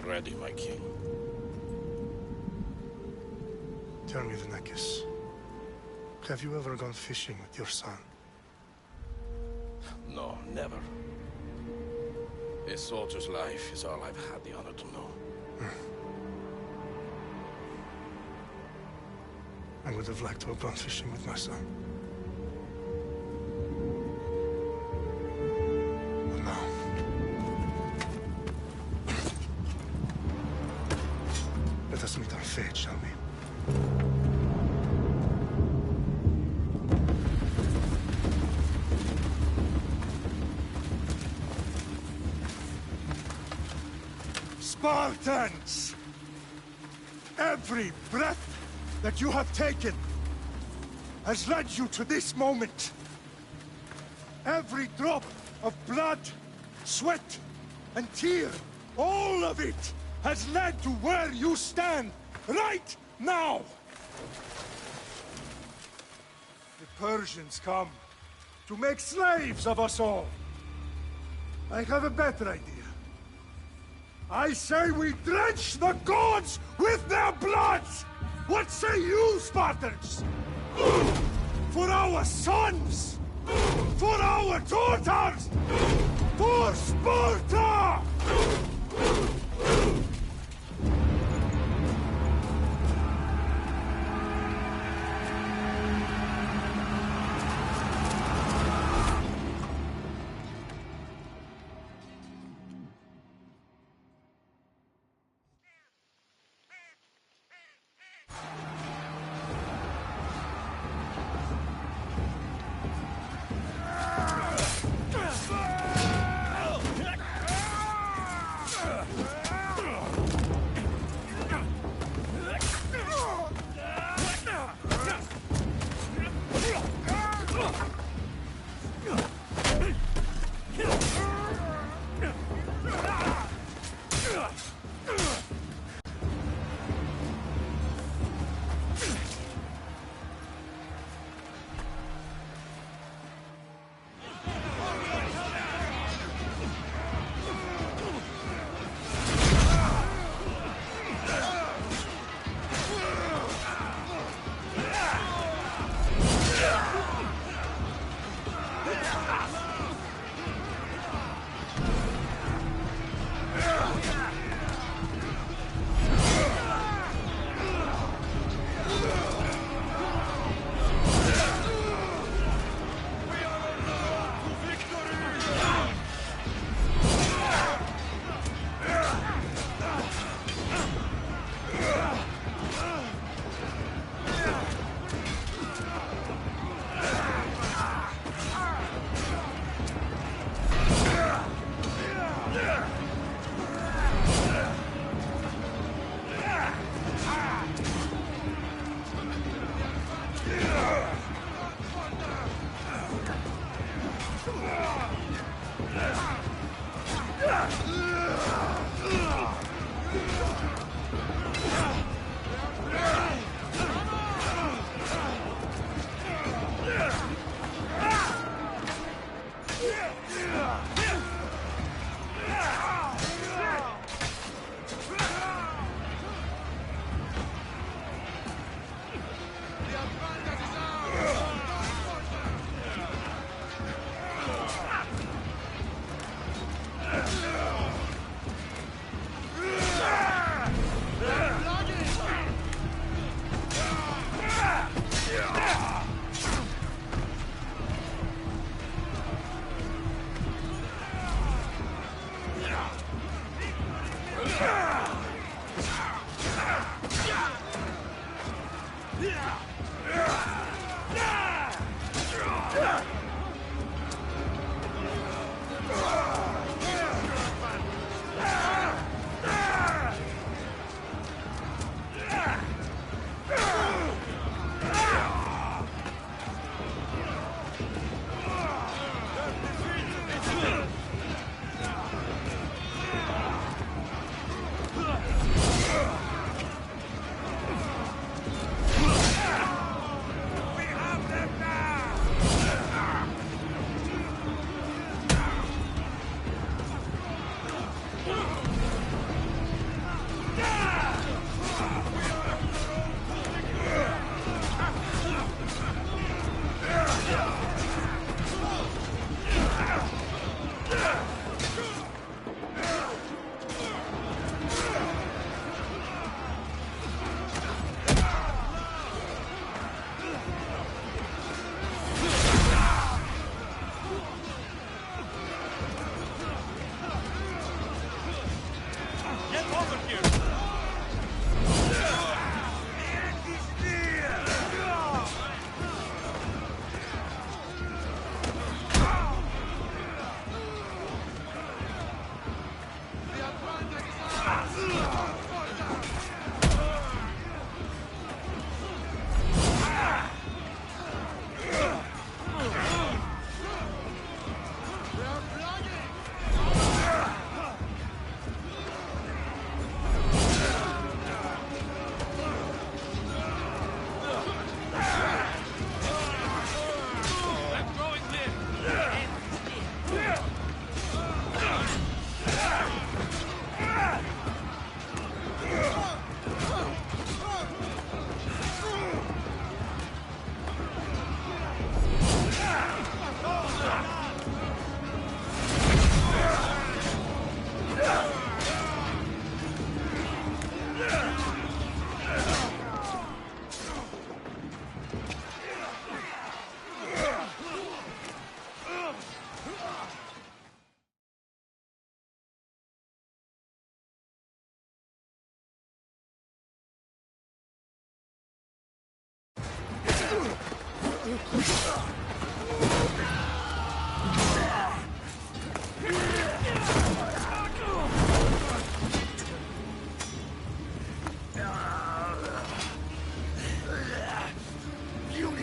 ready, my king. Tell me, Vinekis, have you ever gone fishing with your son? No, never. A soldier's life is all I've had the honor to know. I would have liked to have gone fishing with my son. But now... let us meet our fate, shall we? Spartans! Every breath that you have taken has led you to this moment. Every drop of blood, sweat, and tear, all of it has led to where you stand right now. The Persians come to make slaves of us all. I have a better idea. I say we drench the gods with their blood! What say you, Spartans? For our sons! For our daughters! For Sparta!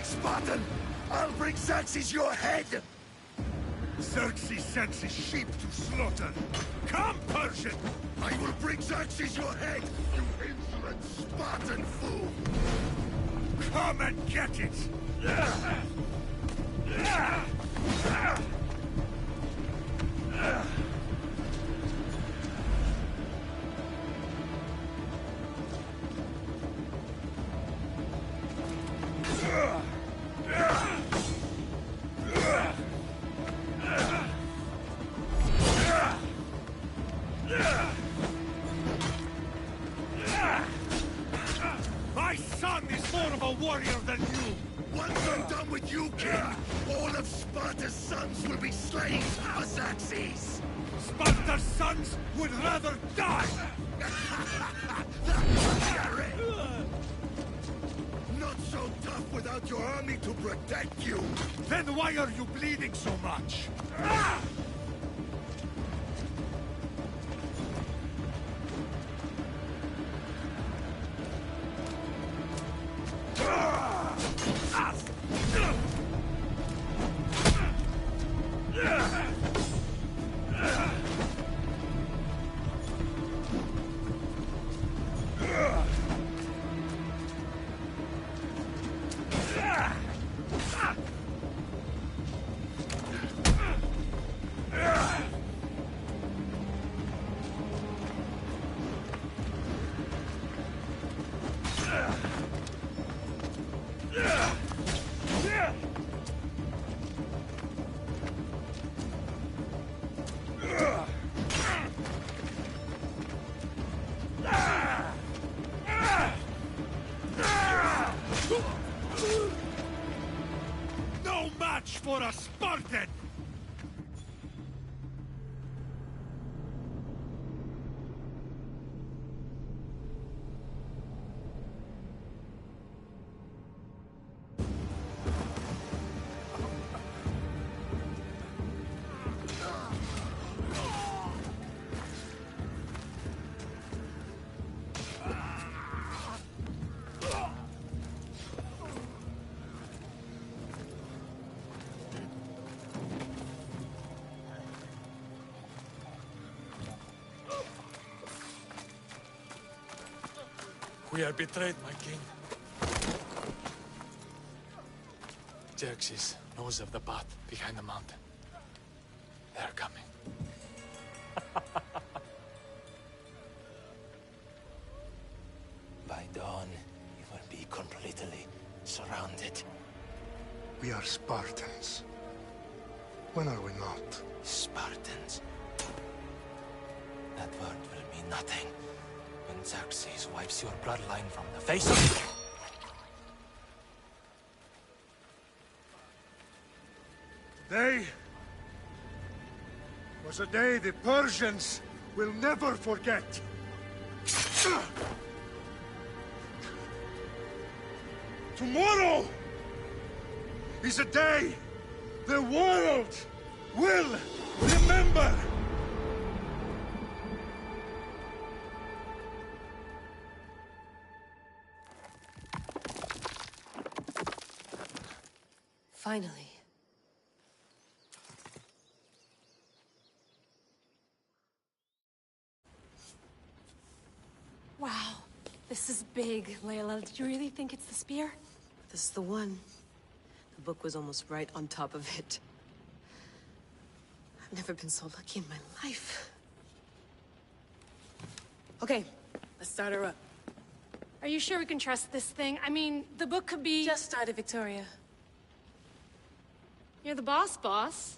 Spartan! I'll bring Xerxes your head! Xerxes sends his sheep to slaughter. Come, Persian! I will bring Xerxes your head, you insolent Spartan fool! Come and get it! My son is more of a warrior than you! Once I'm done with you, King, all of Sparta's sons will be slaves for Xerxes! Sparta's sons would rather die! That's scary! Not so tough without your army to protect you! Then why are you bleeding so much? No match for a Spartan! We are betrayed, my king. Xerxes knows of the path behind the mountain. They're coming. By dawn, you will be completely surrounded. We are Spartans. When are we not? Spartans. That word will mean nothing when Xerxes wipes your bloodline from the face of... Day was a day the Persians will never forget. Tomorrow is a day the world will remember. Finally. Wow, this is big, Layla. Did you really think it's the spear? This is the one. The book was almost right on top of it. I've never been so lucky in my life. Okay, let's start her up. Are you sure we can trust this thing? I mean, the book could be... Just started, Victoria. You're the boss, boss.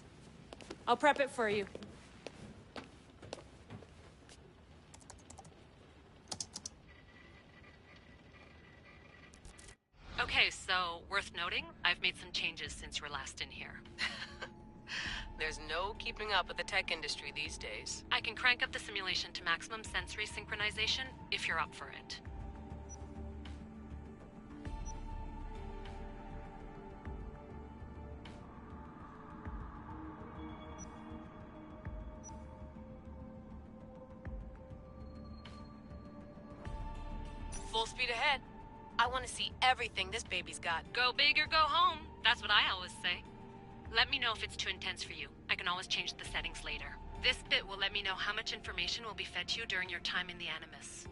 I'll prep it for you. Okay, so, worth noting, I've made some changes since you were last in here. There's no keeping up with the tech industry these days. I can crank up the simulation to maximum sensory synchronization, if you're up for it. Full speed ahead. I want to see everything this baby's got. Go big or go home. That's what I always say. Let me know if it's too intense for you. I can always change the settings later. This bit will let me know how much information will be fed to you during your time in the Animus.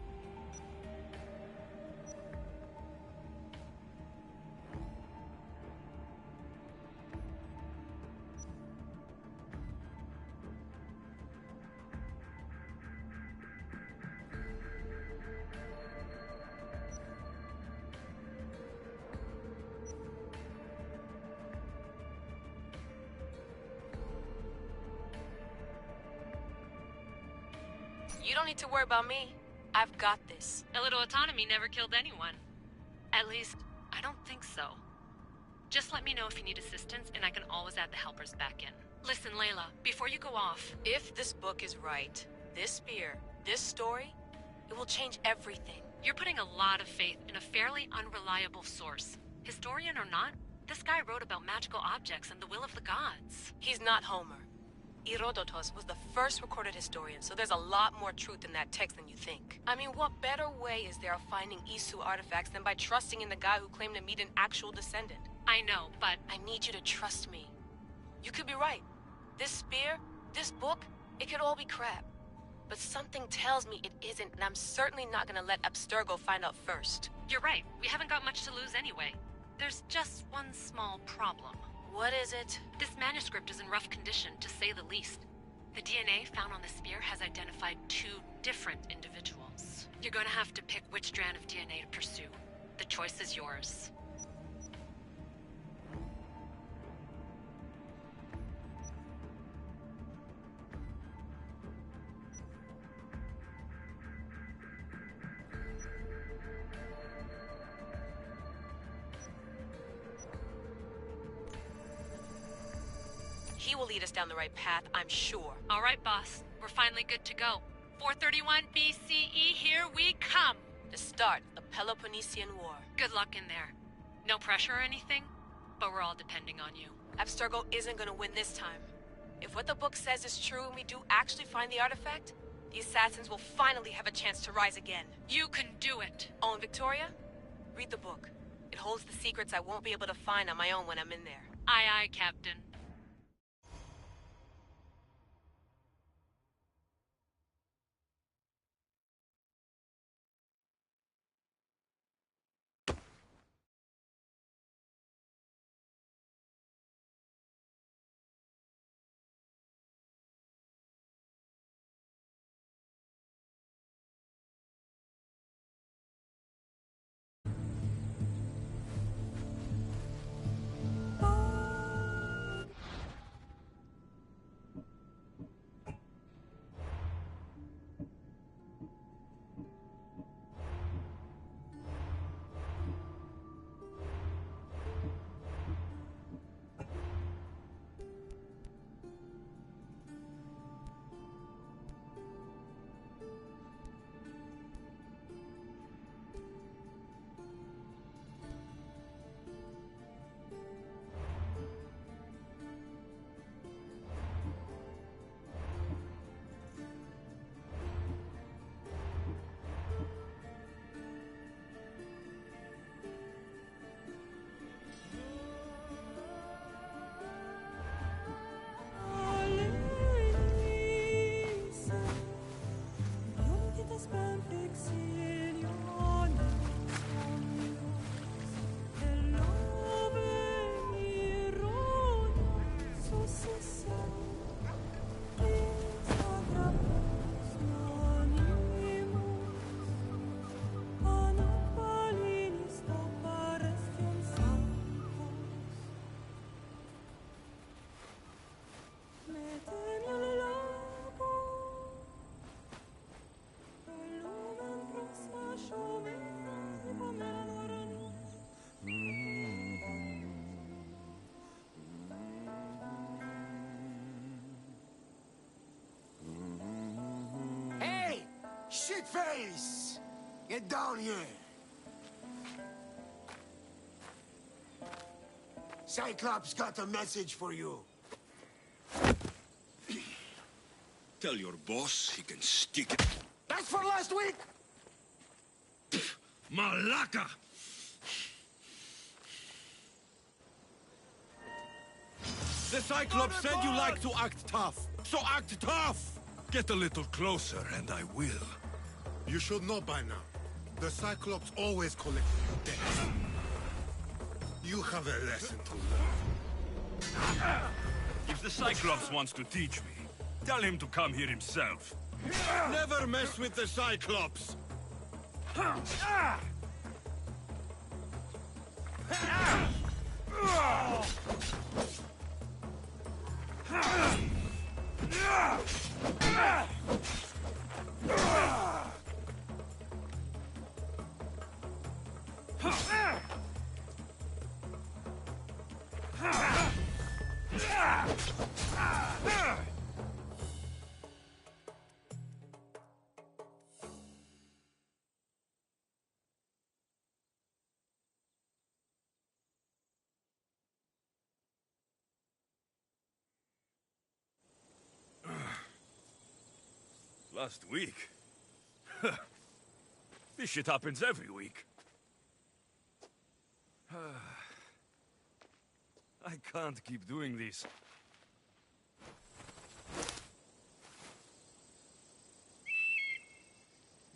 You don't need to worry about me. I've got this. A little autonomy never killed anyone. At least, I don't think so. Just let me know if you need assistance, and I can always add the helpers back in. Listen, Layla, before you go off... If this book is right, this spear, this story, it will change everything. You're putting a lot of faith in a fairly unreliable source. Historian or not, this guy wrote about magical objects and the will of the gods. He's not Homer. Herodotus was the first recorded historian, so there's a lot more truth in that text than you think. I mean, what better way is there of finding Isu artifacts than by trusting in the guy who claimed to meet an actual descendant? I know, but... I need you to trust me. You could be right. This spear, this book, it could all be crap. But something tells me it isn't, and I'm certainly not gonna let Abstergo find out first. You're right. We haven't got much to lose anyway. There's just one small problem. What is it? This manuscript is in rough condition, to say the least. The DNA found on the spear has identified 2 different individuals. You're going to have to pick which strand of DNA to pursue. The choice is yours. He will lead us down the right path, I'm sure. All right, boss. We're finally good to go. 431 BCE, here we come! The start of the Peloponnesian War. Good luck in there. No pressure or anything, but we're all depending on you. Abstergo isn't gonna win this time. If what the book says is true and we do actually find the artifact, the assassins will finally have a chance to rise again. You can do it! Oh, and Victoria? Read the book. It holds the secrets I won't be able to find on my own when I'm in there. Aye, aye, Captain. Shitface! Get down here! Cyclops got a message for you. Tell your boss he can stick it. That's for last week! Malaka! The Cyclops said you like to act tough, so act tough! Get a little closer, and I will. You should know by now. The Cyclops always collect debts. You have a lesson to learn. If the Cyclops wants to teach me, tell him to come here himself. Never mess with the Cyclops! Last week? This shit happens every week. I can't keep doing this.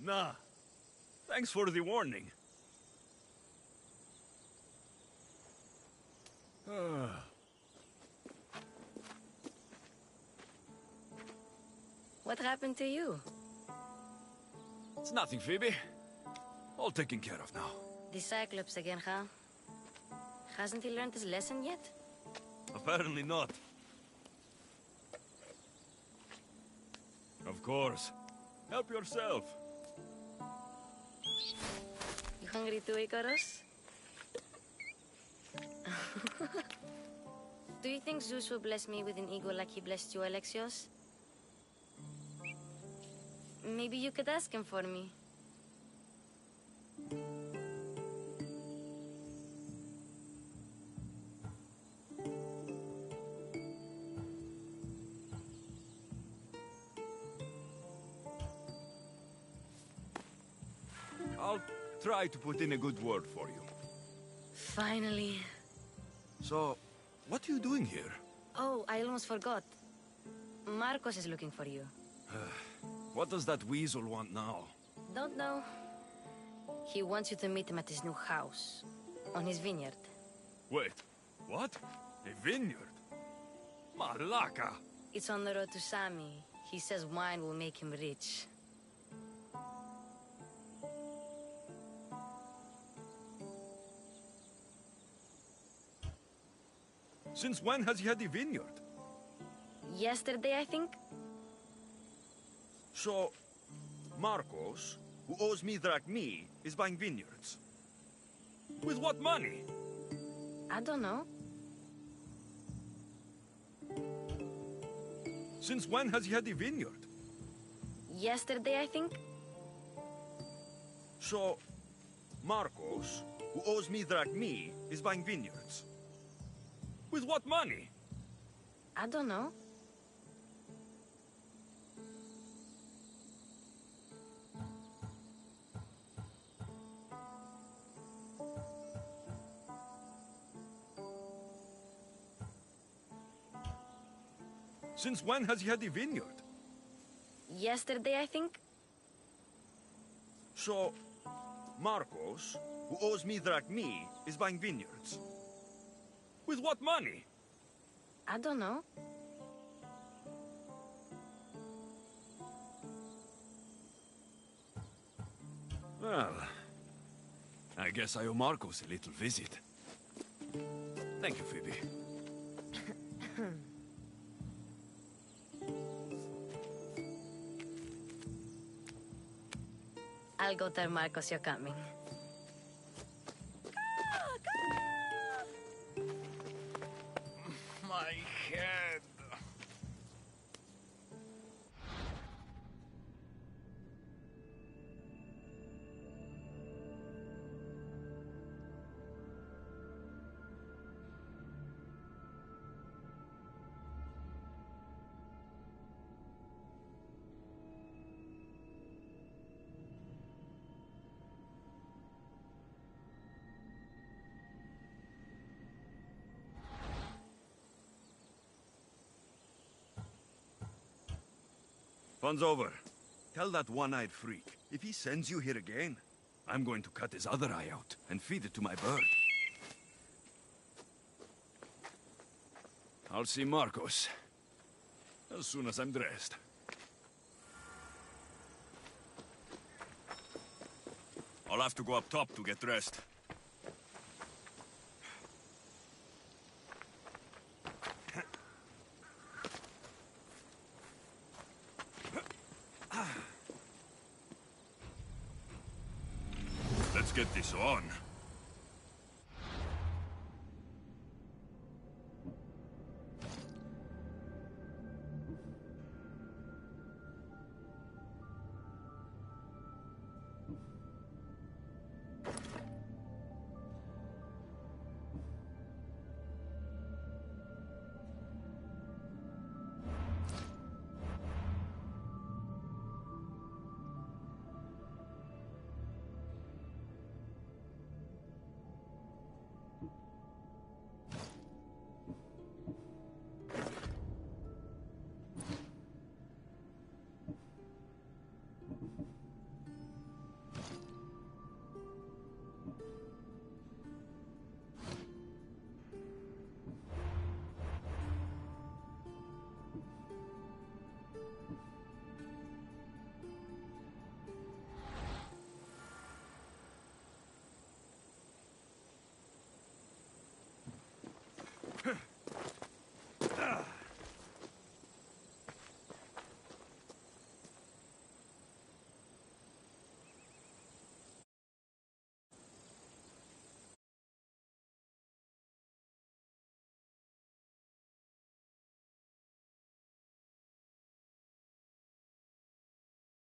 Nah. Thanks for the warning. What happened to you? It's nothing, Phoebe. All taken care of now. The Cyclops again, huh? Hasn't he learned his lesson yet? Apparently not. Of course. Help yourself. You hungry too, Icarus? Do you think Zeus will bless me with an ego like he blessed you, Alexios? Maybe you could ask him for me. I'll try to put in a good word for you. Finally. So, what are you doing here? Oh, I almost forgot. Marcos is looking for you. What does that weasel want now? Don't know. He wants you to meet him at his new house. On his vineyard. Wait, what? A vineyard? Malaka! It's on the road to Sami. He says wine will make him rich. Since when has he had a vineyard? Yesterday, I think? So, Marcos, who owes me drachmi, is buying vineyards. With what money? I don't know. Since when has he had a vineyard? Yesterday, I think? So, Marcos, who owes me drachmi, is buying vineyards. With what money? I don't know. Since when has he had a vineyard? Yesterday, I think? So, Marcos, who owes me drachmi, is buying vineyards. With what money? I don't know. Well, I guess I owe Marcos a little visit. Thank you, Phoebe. I'll go tell Marcos you're coming. My head. Fun's over. Tell that one-eyed freak, if he sends you here again, I'm going to cut his other eye out and feed it to my bird. I'll see Marcos as soon as I'm dressed. I'll have to go up top to get dressed. Let's get this on.